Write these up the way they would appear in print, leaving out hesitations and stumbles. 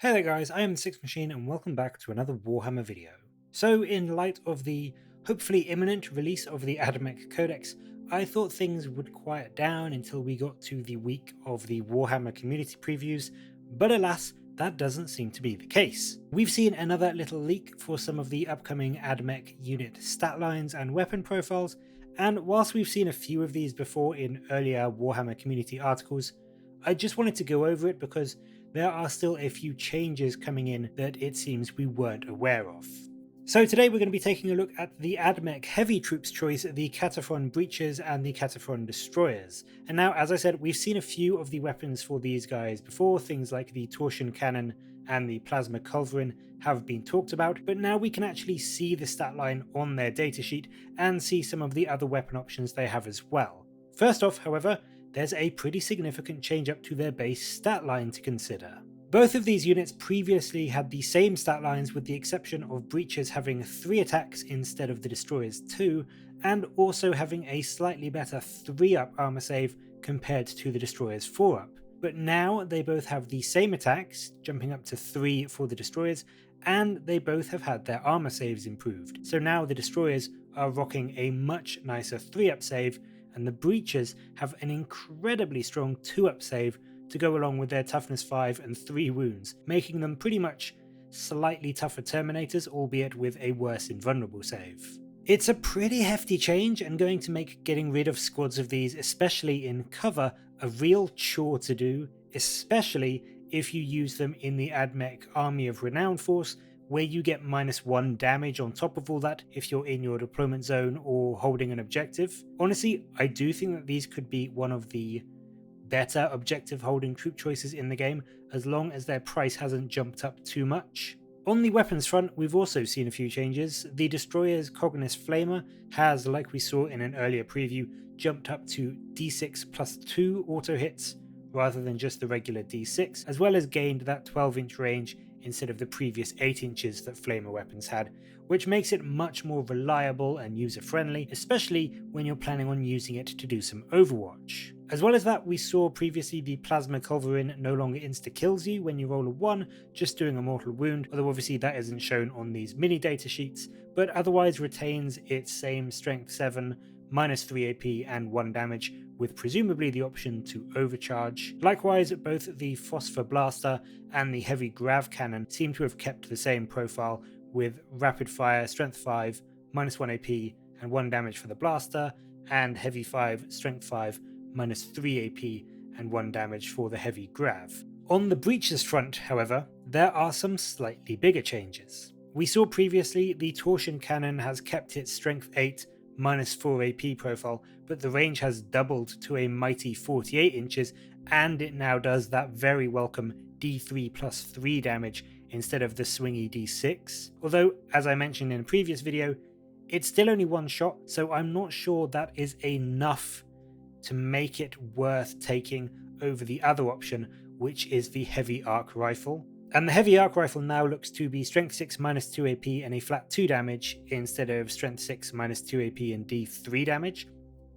Hey there guys, I am the Sixth Machine and welcome back to another Warhammer video. So in light of the hopefully imminent release of the Admech Codex, I thought things would quiet down until we got to the week of the Warhammer community previews, but alas, that doesn't seem to be the case. We've seen another little leak for some of the upcoming Admech unit stat lines and weapon profiles, and whilst we've seen a few of these before in earlier Warhammer community articles, I just wanted to go over it because there are still a few changes coming in that it seems we weren't aware of. So today we're going to be taking a look at the Admech heavy troops choice, the Kataphron Breachers and the Kataphron Destroyers. And now, as I said, we've seen a few of the weapons for these guys before, things like the Torsion Cannon and the Plasma Culverin have been talked about, but now we can actually see the stat line on their datasheet and see some of the other weapon options they have as well. First off, however, there's a pretty significant change up to their base stat line to consider. Both of these units previously had the same stat lines with the exception of Breachers having 3 attacks instead of the Destroyers 2, and also having a slightly better 3-up armor save compared to the Destroyers 4-up. But now they both have the same attacks, jumping up to 3 for the Destroyers, and they both have had their armor saves improved. So now the Destroyers are rocking a much nicer 3-up save, and the Breachers have an incredibly strong 2-up save to go along with their toughness 5 and 3 wounds, making them pretty much slightly tougher Terminators, albeit with a worse invulnerable save. It's a pretty hefty change and going to make getting rid of squads of these, especially in cover, a real chore to do, especially if you use them in the Admech Army of Renown force, where you get -1 damage on top of all that if you're in your deployment zone or holding an objective. Honestly, I do think that these could be one of the better objective holding troop choices in the game, as long as their price hasn't jumped up too much. On the weapons front, we've also seen a few changes. The Destroyer's Cognis Flamer has, like we saw in an earlier preview, jumped up to D6 plus 2 auto hits rather than just the regular D6, as well as gained that 12-inch range instead of the previous 8 inches that Flamer weapons had, which makes it much more reliable and user-friendly, especially when you're planning on using it to do some Overwatch. As well as that, we saw previously the Plasma Culverin no longer insta-kills you when you roll a 1, just doing a mortal wound, although obviously that isn't shown on these mini datasheets, but otherwise retains its same strength 7, -3 AP and 1 damage, with presumably the option to overcharge. Likewise, both the Phosphor Blaster and the Heavy Grav Cannon seem to have kept the same profile, with rapid fire strength 5, -1 AP and 1 damage for the blaster, and heavy 5, strength 5, -3 AP and 1 damage for the heavy grav. On the Breachers front, however, there are some slightly bigger changes. We saw previously the Torsion Cannon has kept its strength 8, -4 AP profile, but the range has doubled to a mighty 48 inches, and it now does that very welcome D3 plus 3 damage instead of the swingy D6. Although, as I mentioned in a previous video, it's still only one shot, so I'm not sure that is enough to make it worth taking over the other option, which is the Heavy Arc Rifle. And the Heavy Arc Rifle now looks to be Strength 6 -2 AP and a flat 2 damage instead of Strength 6 -2 AP and D3 damage.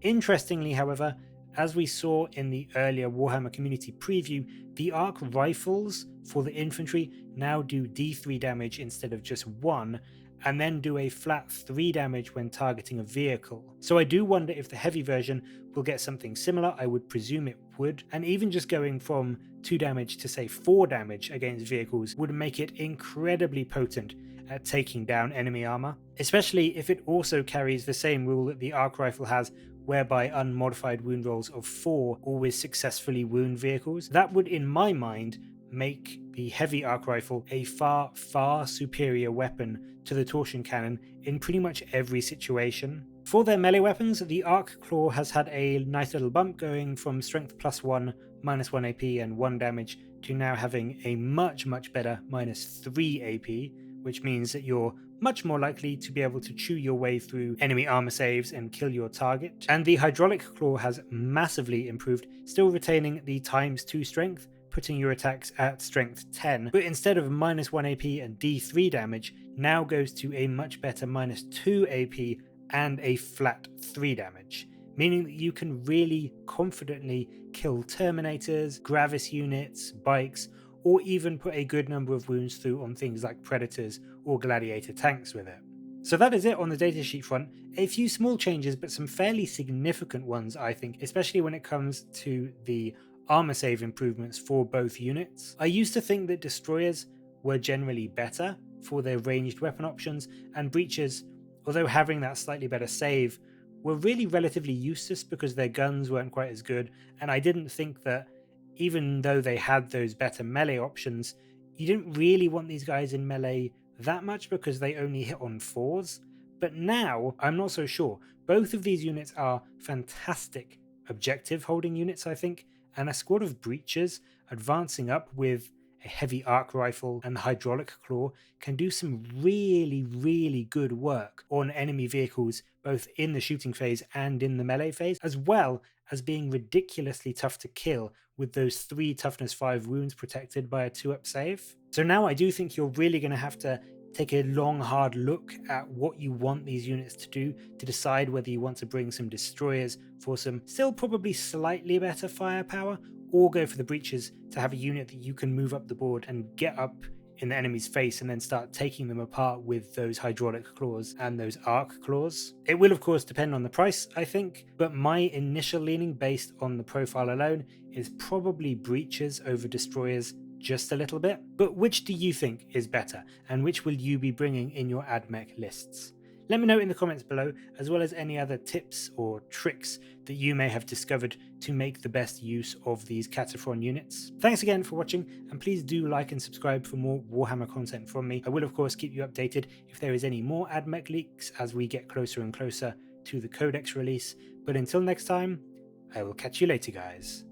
Interestingly, however, as we saw in the earlier Warhammer community preview, the Arc Rifles for the infantry now do D3 damage instead of just 1, and then do a flat 3 damage when targeting a vehicle. So I do wonder if the heavy version will get something similar. I would presume it would, and even just going from 2 damage to say 4 damage against vehicles would make it incredibly potent at taking down enemy armor, especially if it also carries the same rule that the Arc Rifle has, whereby unmodified wound rolls of 4 always successfully wound vehicles. That would, in my mind, make the Heavy Arc Rifle a far superior weapon to the Torsion Cannon in pretty much every situation. For their melee weapons, the Arc Claw has had a nice little bump, going from strength +1, -1 AP and 1 damage, to now having a much better -3 AP, which means that you're much more likely to be able to chew your way through enemy armor saves and kill your target. And the Hydraulic Claw has massively improved, still retaining the ×2 strength, putting your attacks at strength 10, but instead of -1 AP and D3 damage, now goes to a much better -2 AP and a flat 3 damage, meaning that you can really confidently kill Terminators, Gravis units, bikes, or even put a good number of wounds through on things like Predators or Gladiator tanks with it. So that is it on the datasheet front. A few small changes, but some fairly significant ones, I think, especially when it comes to the armor save improvements for both units. I used to think that Destroyers were generally better for their ranged weapon options, and Breachers, although having that slightly better save, were really relatively useless because their guns weren't quite as good, and I didn't think that even though they had those better melee options, you didn't really want these guys in melee that much because they only hit on 4s. But now, I'm not so sure. Both of these units are fantastic objective holding units, I think, and a squad of Breachers advancing up with a heavy arc rifle and the hydraulic claw can do some really good work on enemy vehicles, both in the shooting phase and in the melee phase, as well as being ridiculously tough to kill with those 3 toughness 5 wounds protected by a 2-up save. So now I do think you're really going to have to take a long hard look at what you want these units to do to decide whether you want to bring some Destroyers for some still probably slightly better firepower, or go for the Breachers to have a unit that you can move up the board and get up in the enemy's face and then start taking them apart with those hydraulic claws and those arc claws. It will of course depend on the price, I think, but my initial leaning based on the profile alone is probably Breachers over Destroyers just a little bit. But which do you think is better, and which will you be bringing in your Admech lists? Let me know in the comments below, as well as any other tips or tricks that you may have discovered to make the best use of these Kataphron units. Thanks again for watching, and please do like and subscribe for more Warhammer content from me. I will of course keep you updated if there is any more Admech leaks as we get closer and closer to the Codex release, but until next time, I will catch you later guys.